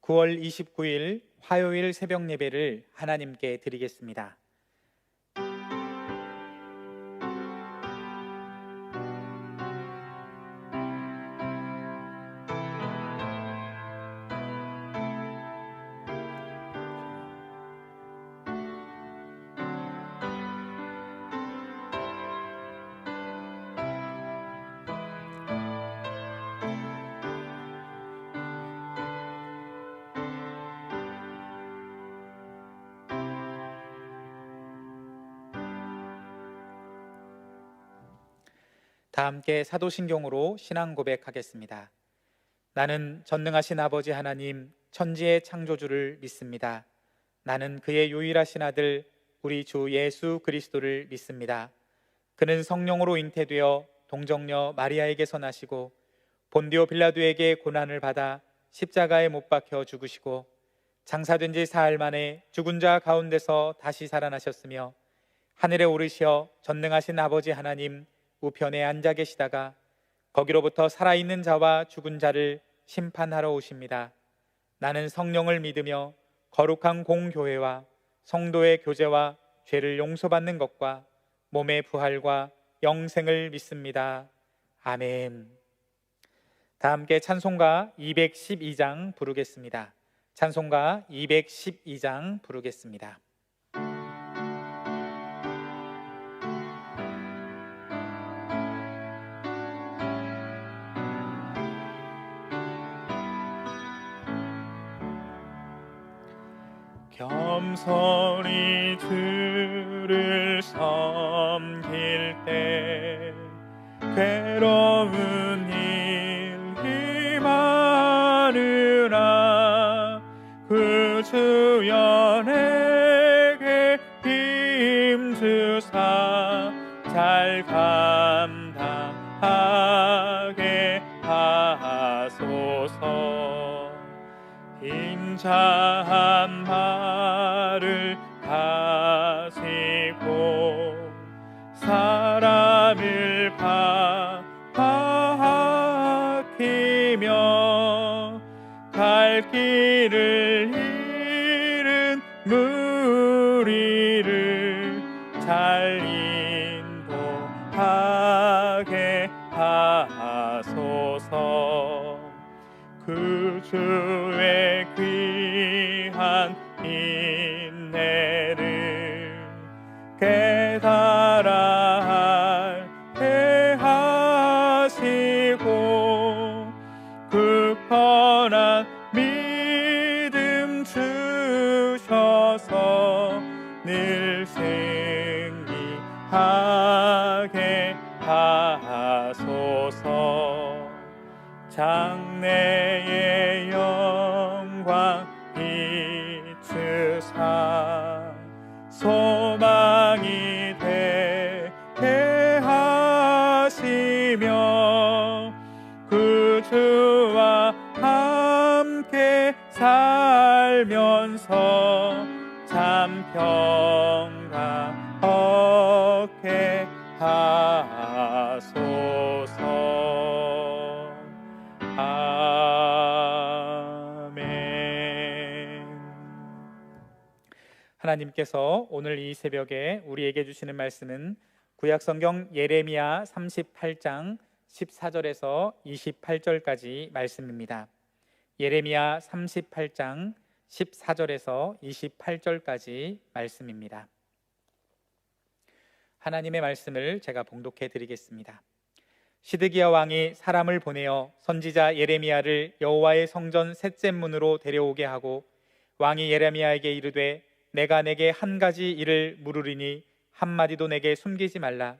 9월 29일 화요일 새벽 예배를 하나님께 드리겠습니다. 다 함께 사도신경으로 신앙 고백하겠습니다. 나는 전능하신 아버지 하나님 천지의 창조주를 믿습니다. 나는 그의 유일하신 아들 우리 주 예수 그리스도를 믿습니다. 그는 성령으로 잉태되어 동정녀 마리아에게서 나시고 본디오 빌라도에게 고난을 받아 십자가에 못 박혀 죽으시고 장사된 지 사흘 만에 죽은 자 가운데서 다시 살아나셨으며 하늘에 오르시어 전능하신 아버지 하나님 우편에 앉아 계시다가 거기로부터 살아있는 자와 죽은 자를 심판하러 오십니다. 나는 성령을 믿으며 거룩한 공교회와 성도의 교제와 죄를 용서받는 것과 몸의 부활과 영생을 믿습니다. 아멘. 다 함께 찬송가 212장 부르겠습니다. 찬송가 212장 부르겠습니다. 겸손히 주를 섬길 때 괴로운 일이 많으나 그 주여 내게 힘주사 잘 감당하게 하소서. 인자한 말을 가지고 사람을 바라키며 갈 길을 잃은 무리를 잘 인도하게 하소서. 그 주의 귀한 인내를 깨달아 알게 하시고 굳건한 믿음 주셔서 늘 승리하게 하소서. 장래의 영광 비추사 소망이 되게 하시며 그 주와 함께 살면서 참 평강 얻게 하소서. 아멘. 하나님께서 오늘 이 새벽에 우리에게 주시는 말씀은 구약성경 예레미야 38장 14절에서 28절까지 말씀입니다. 예레미야 38장 14절에서 28절까지 말씀입니다. 하나님의 말씀을 제가 봉독해 드리겠습니다. 시드기야 왕이 사람을 보내어 선지자 예레미야를 여호와의 성전 셋째 문으로 데려오게 하고 왕이 예레미야에게 이르되 내가 내게 한 가지 일을 물으리니 한마디도 내게 숨기지 말라.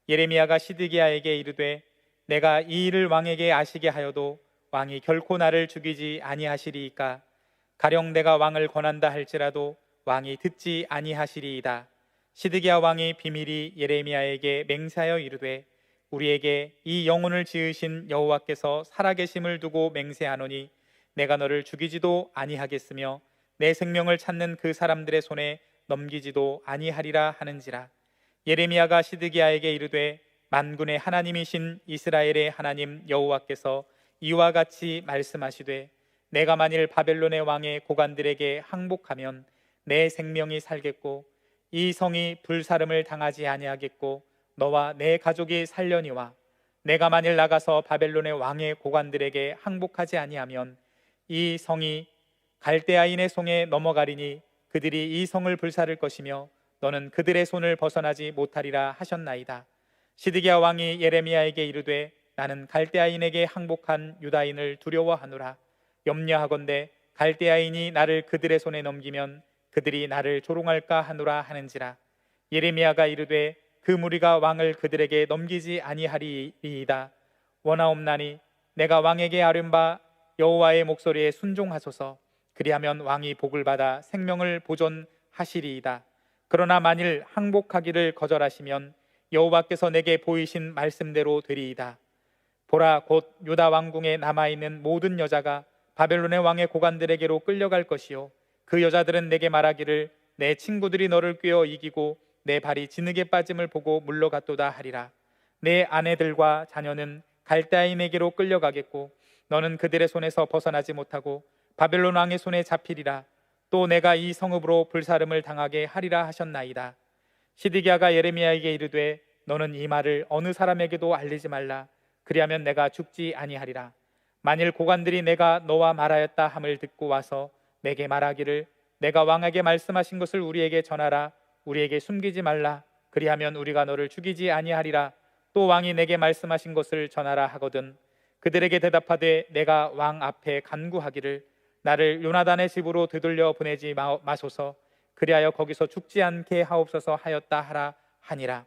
예레미야가 시드기야에게 이르되 내가 이 일을 왕에게 아시게 하여도 왕이 결코 나를 죽이지 아니하시리이까. 가령 내가 왕을 권한다 할지라도 왕이 듣지 아니하시리이다. 시드기야 왕이 비밀이 예레미야에게 맹세하여 이르되 우리에게 이 영혼을 지으신 여호와께서 살아계심을 두고 맹세하노니 내가 너를 죽이지도 아니하겠으며 내 생명을 찾는 그 사람들의 손에 넘기지도 아니하리라 하는지라. 예레미야가 시드기야에게 이르되 만군의 하나님이신 이스라엘의 하나님 여호와께서 이와 같이 말씀하시되 내가 만일 바벨론의 왕의 고관들에게 항복하면 내 생명이 살겠고 이 성이 불사름을 당하지 아니하겠고 너와 내 가족이 살려니와 내가 만일 나가서 바벨론의 왕의 고관들에게 항복하지 아니하면 이 성이 갈대아인의 손에 넘어가리니 그들이 이 성을 불사를 것이며 너는 그들의 손을 벗어나지 못하리라 하셨나이다. 시드기야 왕이 예레미야에게 이르되 나는 갈대아인에게 항복한 유다인을 두려워하노라. 염려하건대 갈대아인이 나를 그들의 손에 넘기면 그들이 나를 조롱할까 하노라 하는지라. 예레미야가 이르되 그 무리가 왕을 그들에게 넘기지 아니하리이다. 원하옵나니 내가 왕에게 아뢰는 바 여호와의 목소리에 순종하소서. 그리하면 왕이 복을 받아 생명을 보존하시리이다. 그러나 만일 항복하기를 거절하시면 여호와께서 내게 보이신 말씀대로 되리이다. 보라, 곧 유다 왕궁에 남아있는 모든 여자가 바벨론의 왕의 고관들에게로 끌려갈 것이요 그 여자들은 내게 말하기를 내 친구들이 너를 꿰어 이기고 내 발이 진흙에 빠짐을 보고 물러갔도다 하리라. 내 아내들과 자녀는 갈대아인에게로 끌려가겠고 너는 그들의 손에서 벗어나지 못하고 바벨론 왕의 손에 잡히리라. 또 내가 이 성읍으로 불사름을 당하게 하리라 하셨나이다. 시드기야가 예레미야에게 이르되 너는 이 말을 어느 사람에게도 알리지 말라. 그리하면 내가 죽지 아니하리라. 만일 고관들이 내가 너와 말하였다 함을 듣고 와서 내게 말하기를 내가 왕에게 말씀하신 것을 우리에게 전하라. 우리에게 숨기지 말라. 그리하면 우리가 너를 죽이지 아니하리라. 또 왕이 내게 말씀하신 것을 전하라 하거든 그들에게 대답하되 내가 왕 앞에 간구하기를 나를 요나단의 집으로 되돌려 보내지 마소서. 그리하여 거기서 죽지 않게 하옵소서 하였다 하라 하니라.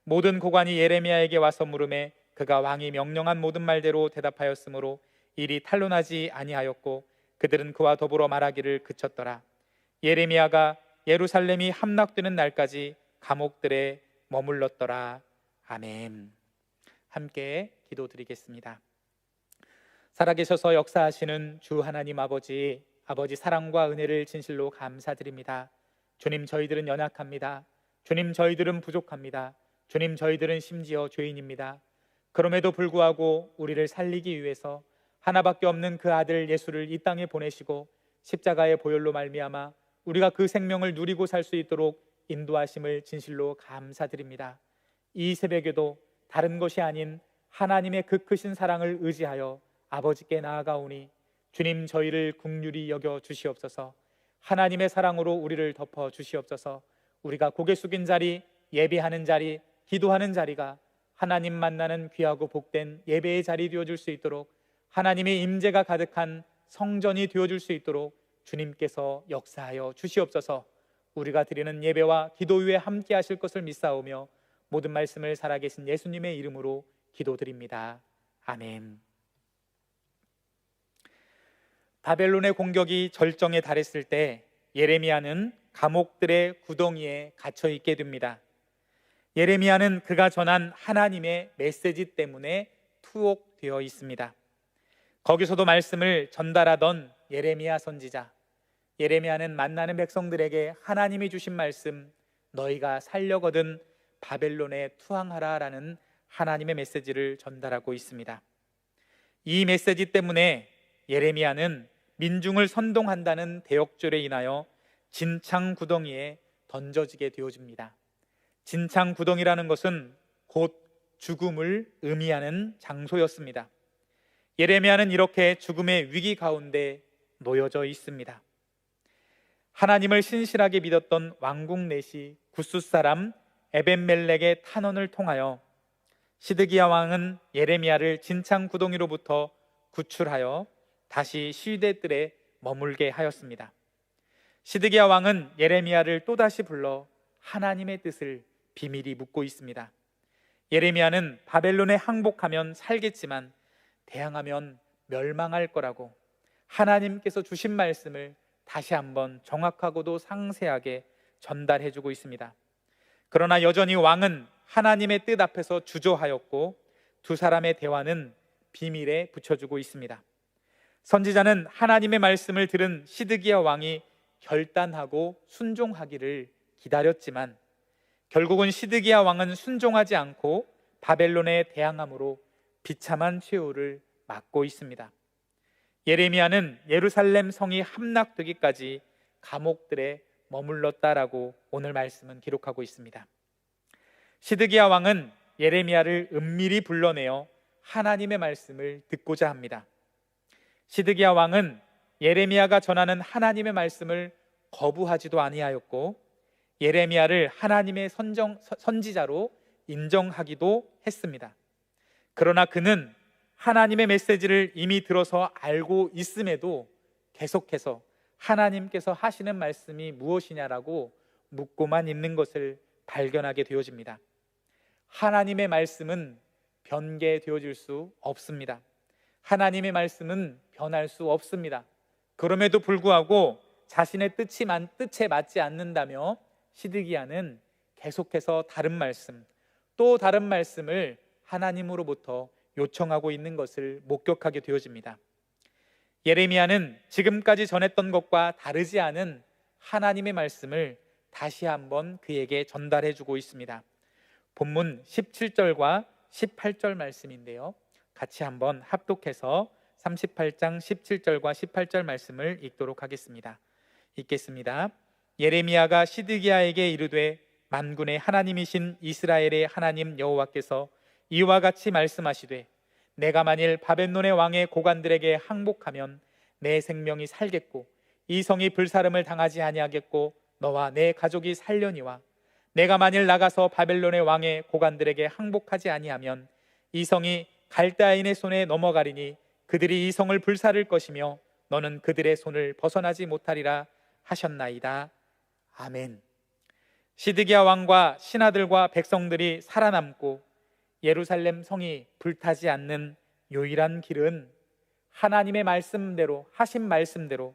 모든 고관이 예레미야에게 와서 물으매 그가 왕이 명령한 모든 말대로 대답하였으므로 일이 탄로나지 아니하였고 그들은 그와 더불어 말하기를 그쳤더라. 예레미야가 예루살렘이 함락되는 날까지 감옥들에 머물렀더라. 아멘. 함께 기도드리겠습니다. 살아계셔서 역사하시는 주 하나님 아버지 사랑과 은혜를 진실로 감사드립니다. 주님, 저희들은 연약합니다. 주님, 저희들은 부족합니다. 주님, 저희들은 심지어 죄인입니다. 그럼에도 불구하고 우리를 살리기 위해서 하나밖에 없는 그 아들 예수를 이 땅에 보내시고 십자가의 보혈로 말미암아 우리가 그 생명을 누리고 살 수 있도록 인도하심을 진실로 감사드립니다. 이 새벽에도 다른 것이 아닌 하나님의 그 크신 사랑을 의지하여 아버지께 나아가오니 주님, 저희를 긍휼히 여겨 주시옵소서. 하나님의 사랑으로 우리를 덮어 주시옵소서. 우리가 고개 숙인 자리, 예배하는 자리, 기도하는 자리가 하나님 만나는 귀하고 복된 예배의 자리 되어줄 수 있도록, 하나님의 임재가 가득한 성전이 되어줄 수 있도록 주님께서 역사하여 주시옵소서. 우리가 드리는 예배와 기도 위에 함께 하실 것을 믿사오며 모든 말씀을 살아계신 예수님의 이름으로 기도드립니다. 아멘. 바벨론의 공격이 절정에 달했을 때 예레미야는 감옥들의 구덩이에 갇혀 있게 됩니다. 예레미야는 그가 전한 하나님의 메시지 때문에 투옥되어 있습니다. 거기서도 말씀을 전달하던 예레미야 선지자, 예레미야는 만나는 백성들에게 하나님이 주신 말씀, 너희가 살려거든 바벨론에 투항하라 라는 하나님의 메시지를 전달하고 있습니다. 이 메시지 때문에 예레미야는 민중을 선동한다는 대역죄로 인하여 진창 구덩이에 던져지게 되어집니다. 진창 구덩이라는 것은 곧 죽음을 의미하는 장소였습니다. 예레미야는 이렇게 죽음의 위기 가운데 놓여져 있습니다. 하나님을 신실하게 믿었던 왕궁 내시 구스 사람 에벤멜렉의 탄원을 통하여 시드기야 왕은 예레미야를 진창 구덩이로부터 구출하여 다시 시대들에 머물게 하였습니다. 시드기야 왕은 예레미야를 또다시 불러 하나님의 뜻을 비밀히 묻고 있습니다. 예레미야는 바벨론에 항복하면 살겠지만 대항하면 멸망할 거라고 하나님께서 주신 말씀을 다시 한번 정확하고도 상세하게 전달해주고 있습니다. 그러나 여전히 왕은 하나님의 뜻 앞에서 주저하였고 두 사람의 대화는 비밀에 붙여주고 있습니다. 선지자는 하나님의 말씀을 들은 시드기야 왕이 결단하고 순종하기를 기다렸지만 결국은 시드기야 왕은 순종하지 않고 바벨론에 대항함으로 비참한 최후를 맞고 있습니다. 예레미야는 예루살렘 성이 함락되기까지 감옥들에 머물렀다라고 오늘 말씀은 기록하고 있습니다. 시드기야 왕은 예레미야를 은밀히 불러내어 하나님의 말씀을 듣고자 합니다. 시드기야 왕은 예레미야가 전하는 하나님의 말씀을 거부하지도 아니하였고 예레미야를 하나님의 선지자로 인정하기도 했습니다. 그러나 그는 하나님의 메시지를 이미 들어서 알고 있음에도 계속해서 하나님께서 하시는 말씀이 무엇이냐라고 묻고만 있는 것을 발견하게 되어집니다. 하나님의 말씀은 변개되어질 수 없습니다. 하나님의 말씀은 변할 수 없습니다. 그럼에도 불구하고 자신의 뜻에 맞지 않는다며 시드기야는 계속해서 다른 말씀, 또 다른 말씀을 하나님으로부터 요청하고 있는 것을 목격하게 되어집니다. 예레미야는 지금까지 전했던 것과 다르지 않은 하나님의 말씀을 다시 한번 그에게 전달해 주고 있습니다. 본문 17절과 18절 말씀인데요, 같이 한번 합독해서 38장 17절과 18절 말씀을 읽도록 하겠습니다. 읽겠습니다. 예레미야가 시드기야에게 이르되 만군의 하나님이신 이스라엘의 하나님 여호와께서 이와 같이 말씀하시되 내가 만일 바벨론의 왕의 고관들에게 항복하면 내 생명이 살겠고 이 성이 불사름을 당하지 아니하겠고 너와 내 가족이 살려니와 내가 만일 나가서 바벨론의 왕의 고관들에게 항복하지 아니하면 이 성이 갈대아인의 손에 넘어가리니 그들이 이 성을 불사를 것이며 너는 그들의 손을 벗어나지 못하리라 하셨나이다. 아멘. 시드기야 왕과 신하들과 백성들이 살아남고 예루살렘 성이 불타지 않는 유일한 길은 하나님의 말씀대로, 하신 말씀대로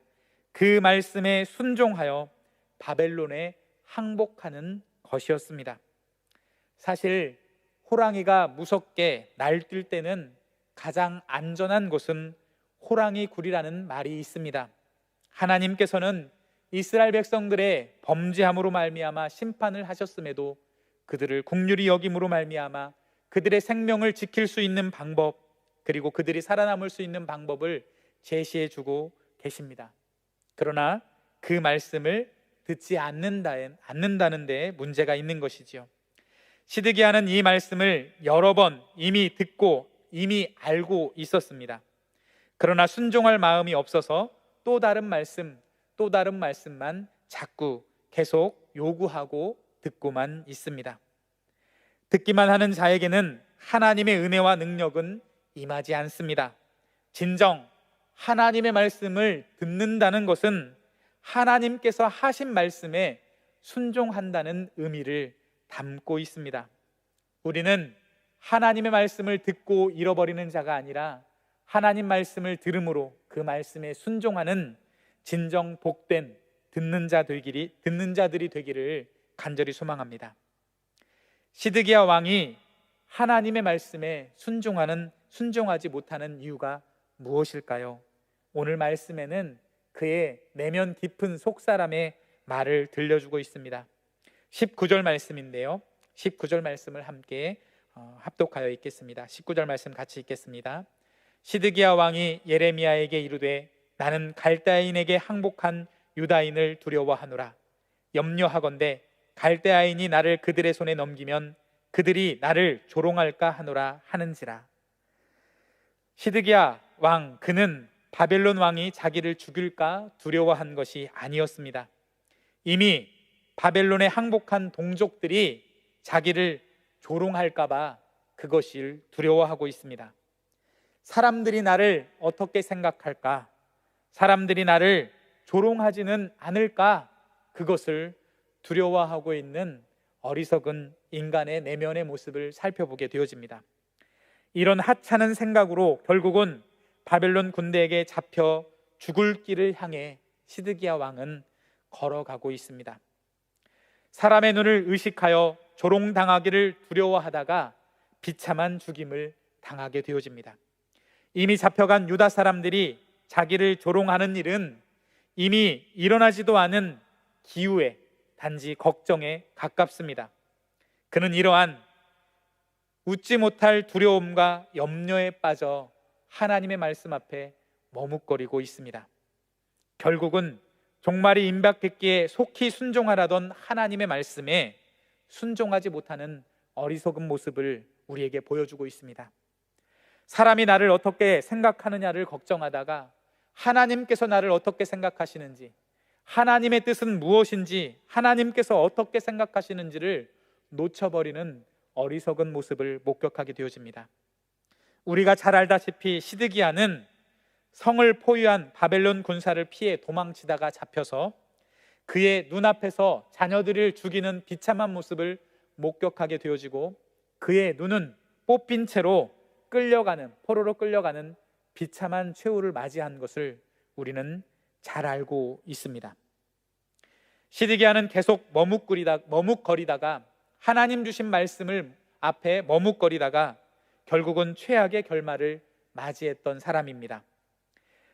그 말씀에 순종하여 바벨론에 항복하는 것이었습니다. 사실 호랑이가 무섭게 날뛸 때는 가장 안전한 곳은 호랑이 굴이라는 말이 있습니다. 하나님께서는 이스라엘 백성들의 범죄함으로 말미암아 심판을 하셨음에도 그들을 긍휼히 여김으로 말미암아 그들의 생명을 지킬 수 있는 방법, 그리고 그들이 살아남을 수 있는 방법을 제시해 주고 계십니다. 그러나 그 말씀을 듣지 않는다는 데 문제가 있는 것이지요. 시드기야는 이 말씀을 여러 번 이미 듣고 이미 알고 있었습니다. 그러나 순종할 마음이 없어서 또 다른 말씀만 자꾸 계속 요구하고 듣고만 있습니다. 듣기만 하는 자에게는 하나님의 은혜와 능력은 임하지 않습니다. 진정 하나님의 말씀을 듣는다는 것은 하나님께서 하신 말씀에 순종한다는 의미를 담고 있습니다. 우리는 하나님의 말씀을 듣고 잃어버리는 자가 아니라 하나님 말씀을 들음으로 그 말씀에 순종하는 진정 복된 듣는 자들이 되기를 간절히 소망합니다. 시드기야 왕이 하나님의 말씀에 순종하지 못하는 이유가 무엇일까요? 오늘 말씀에는 그의 내면 깊은 속사람의 말을 들려주고 있습니다. 19절 말씀인데요, 19절 말씀을 함께 합독하여 읽겠습니다. 19절 말씀 같이 읽겠습니다. 시드기야 왕이 예레미야에게 이르되 나는 갈대아인에게 항복한 유다인을 두려워하노라. 염려하건대 갈대아인이 나를 그들의 손에 넘기면 그들이 나를 조롱할까 하노라 하는지라. 시드기야 왕, 그는 바벨론 왕이 자기를 죽일까 두려워한 것이 아니었습니다. 이미 바벨론에 항복한 동족들이 자기를 조롱할까 봐 그것을 두려워하고 있습니다. 사람들이 나를 어떻게 생각할까? 사람들이 나를 조롱하지는 않을까? 그것을 두려워하고 있는 어리석은 인간의 내면의 모습을 살펴보게 되어집니다. 이런 하찮은 생각으로 결국은 바벨론 군대에게 잡혀 죽을 길을 향해 시드기야 왕은 걸어가고 있습니다. 사람의 눈을 의식하여 조롱당하기를 두려워하다가 비참한 죽임을 당하게 되어집니다. 이미 잡혀간 유다 사람들이 자기를 조롱하는 일은 이미 일어나지도 않은 기우에, 단지 걱정에 가깝습니다. 그는 이러한 웃지 못할 두려움과 염려에 빠져 하나님의 말씀 앞에 머뭇거리고 있습니다. 결국은 종말이 임박했기에 속히 순종하라던 하나님의 말씀에 순종하지 못하는 어리석은 모습을 우리에게 보여주고 있습니다. 사람이 나를 어떻게 생각하느냐를 걱정하다가 하나님께서 나를 어떻게 생각하시는지, 하나님의 뜻은 무엇인지, 하나님께서 어떻게 생각하시는지를 놓쳐버리는 어리석은 모습을 목격하게 되어집니다. 우리가 잘 알다시피 시드기야는 성을 포위한 바벨론 군사를 피해 도망치다가 잡혀서 그의 눈앞에서 자녀들을 죽이는 비참한 모습을 목격하게 되어지고, 그의 눈은 뽑힌 채로 포로로 끌려가는 비참한 최후를 맞이한 것을 우리는 잘 알고 있습니다. 시드기야는 계속 머뭇거리다가 하나님 주신 말씀을 앞에 머뭇거리다가 결국은 최악의 결말을 맞이했던 사람입니다.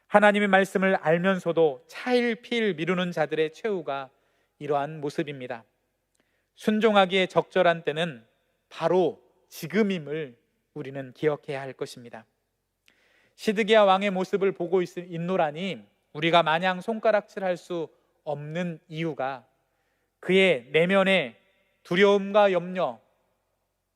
하나님의 말씀을 알면서도 차일피일 미루는 자들의 최후가 이러한 모습입니다. 순종하기에 적절한 때는 바로 지금임을 우리는 기억해야 할 것입니다. 시드기야 왕의 모습을 보고 있노라니 우리가 마냥 손가락질할 수 없는 이유가 그의 내면의 두려움과 염려,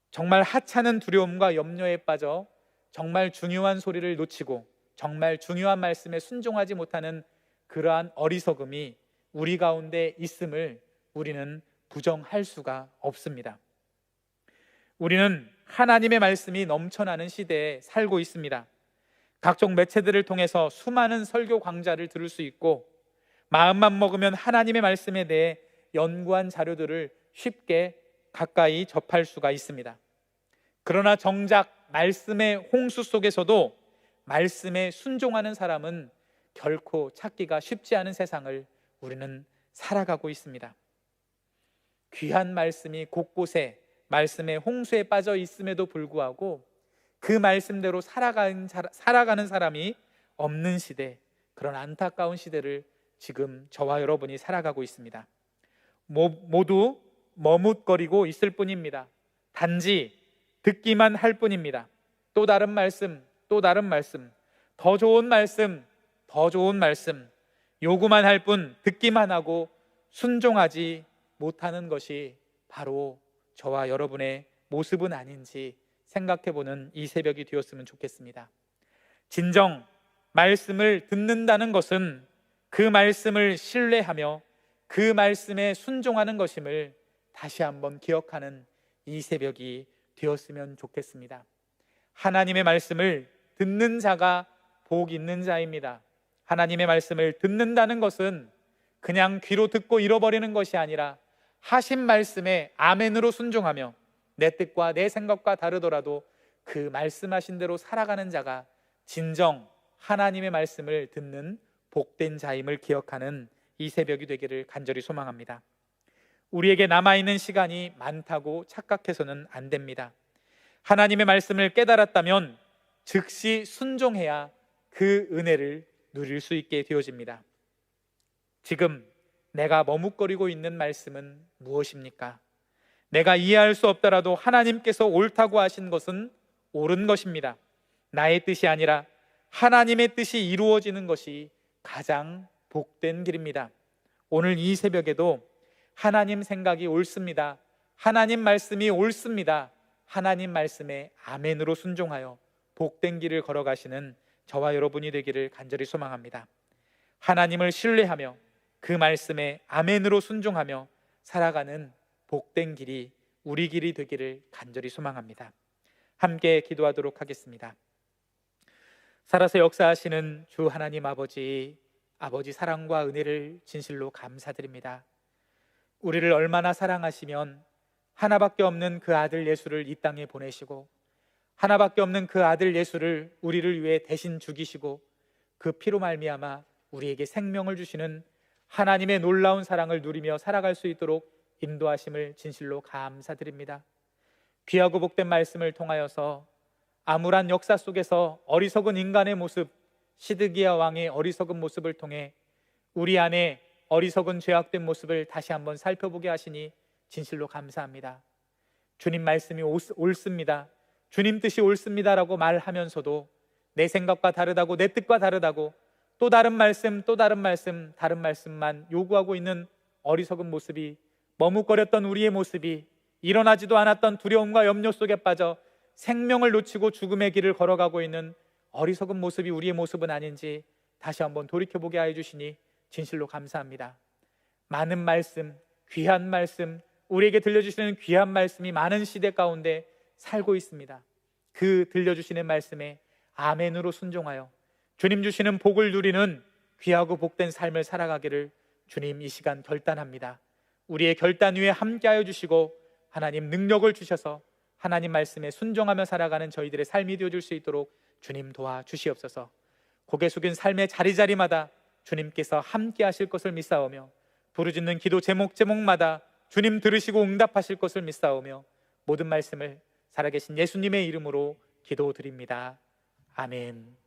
정말 하찮은 두려움과 염려에 빠져 정말 중요한 소리를 놓치고 정말 중요한 말씀에 순종하지 못하는 그러한 어리석음이 우리 가운데 있음을 우리는 부정할 수가 없습니다. 우리는 하나님의 말씀이 넘쳐나는 시대에 살고 있습니다. 각종 매체들을 통해서 수많은 설교 강좌를 들을 수 있고, 마음만 먹으면 하나님의 말씀에 대해 연구한 자료들을 쉽게 가까이 접할 수가 있습니다. 그러나 정작 말씀의 홍수 속에서도 말씀에 순종하는 사람은 결코 찾기가 쉽지 않은 세상을 우리는 살아가고 있습니다. 귀한 말씀이 곳곳에 말씀의 홍수에 빠져 있음에도 불구하고 그 말씀대로 살아가는 사람이 없는 시대, 그런 안타까운 시대를 지금 저와 여러분이 살아가고 있습니다. 모두 머뭇거리고 있을 뿐입니다. 단지 듣기만 할 뿐입니다. 또 다른 말씀, 또 다른 말씀, 더 좋은 말씀, 더 좋은 말씀, 요구만 할 뿐 듣기만 하고 순종하지 못하는 것이 바로 저와 여러분의 모습은 아닌지 생각해보는 이 새벽이 되었으면 좋겠습니다. 진정 말씀을 듣는다는 것은 그 말씀을 신뢰하며 그 말씀에 순종하는 것임을 다시 한번 기억하는 이 새벽이 되었으면 좋겠습니다. 하나님의 말씀을 듣는 자가 복 있는 자입니다. 하나님의 말씀을 듣는다는 것은 그냥 귀로 듣고 잃어버리는 것이 아니라 하신 말씀에 아멘으로 순종하며 내 뜻과 내 생각과 다르더라도 그 말씀하신 대로 살아가는 자가 진정 하나님의 말씀을 듣는 복된 자임을 기억하는 이 새벽이 되기를 간절히 소망합니다. 우리에게 남아있는 시간이 많다고 착각해서는 안 됩니다. 하나님의 말씀을 깨달았다면 즉시 순종해야 그 은혜를 누릴 수 있게 되어집니다. 지금 내가 머뭇거리고 있는 말씀은 무엇입니까? 내가 이해할 수 없더라도 하나님께서 옳다고 하신 것은 옳은 것입니다. 나의 뜻이 아니라 하나님의 뜻이 이루어지는 것이 가장 복된 길입니다. 오늘 이 새벽에도 하나님 생각이 옳습니다. 하나님 말씀이 옳습니다. 하나님 말씀에 아멘으로 순종하여 복된 길을 걸어가시는 저와 여러분이 되기를 간절히 소망합니다. 하나님을 신뢰하며 그 말씀에 아멘으로 순종하며 살아가는 복된 길이 우리 길이 되기를 간절히 소망합니다. 함께 기도하도록 하겠습니다. 살아서 역사하시는 주 하나님 아버지 사랑과 은혜를 진실로 감사드립니다. 우리를 얼마나 사랑하시면 하나밖에 없는 그 아들 예수를 이 땅에 보내시고 하나밖에 없는 그 아들 예수를 우리를 위해 대신 죽이시고 그 피로 말미암아 우리에게 생명을 주시는 하나님의 놀라운 사랑을 누리며 살아갈 수 있도록 인도하심을 진실로 감사드립니다. 귀하고 복된 말씀을 통하여서 암울한 역사 속에서 어리석은 인간의 모습, 시드기야 왕의 어리석은 모습을 통해 우리 안에 어리석은 죄악된 모습을 다시 한번 살펴보게 하시니 진실로 감사합니다. 주님 말씀이 옳습니다, 주님 뜻이 옳습니다라고 말하면서도 내 생각과 다르다고, 내 뜻과 다르다고 또 다른 말씀, 또 다른 말씀, 다른 말씀만 요구하고 있는 어리석은 모습이, 머뭇거렸던 우리의 모습이, 일어나지도 않았던 두려움과 염려 속에 빠져 생명을 놓치고 죽음의 길을 걸어가고 있는 어리석은 모습이 우리의 모습은 아닌지 다시 한번 돌이켜보게 하여 주시니 진실로 감사합니다. 많은 말씀, 귀한 말씀, 우리에게 들려주시는 귀한 말씀이 많은 시대 가운데 살고 있습니다. 그 들려주시는 말씀에 아멘으로 순종하여 주님 주시는 복을 누리는 귀하고 복된 삶을 살아가기를 주님 이 시간 결단합니다. 우리의 결단 위에 함께하여 주시고 하나님 능력을 주셔서 하나님 말씀에 순종하며 살아가는 저희들의 삶이 되어줄 수 있도록 주님 도와주시옵소서. 고개 숙인 삶의 자리자리마다 주님께서 함께 하실 것을 믿사오며 부르짖는 기도 제목마다 주님 들으시고 응답하실 것을 믿사오며 모든 말씀을 살아계신 예수님의 이름으로 기도드립니다. 아멘.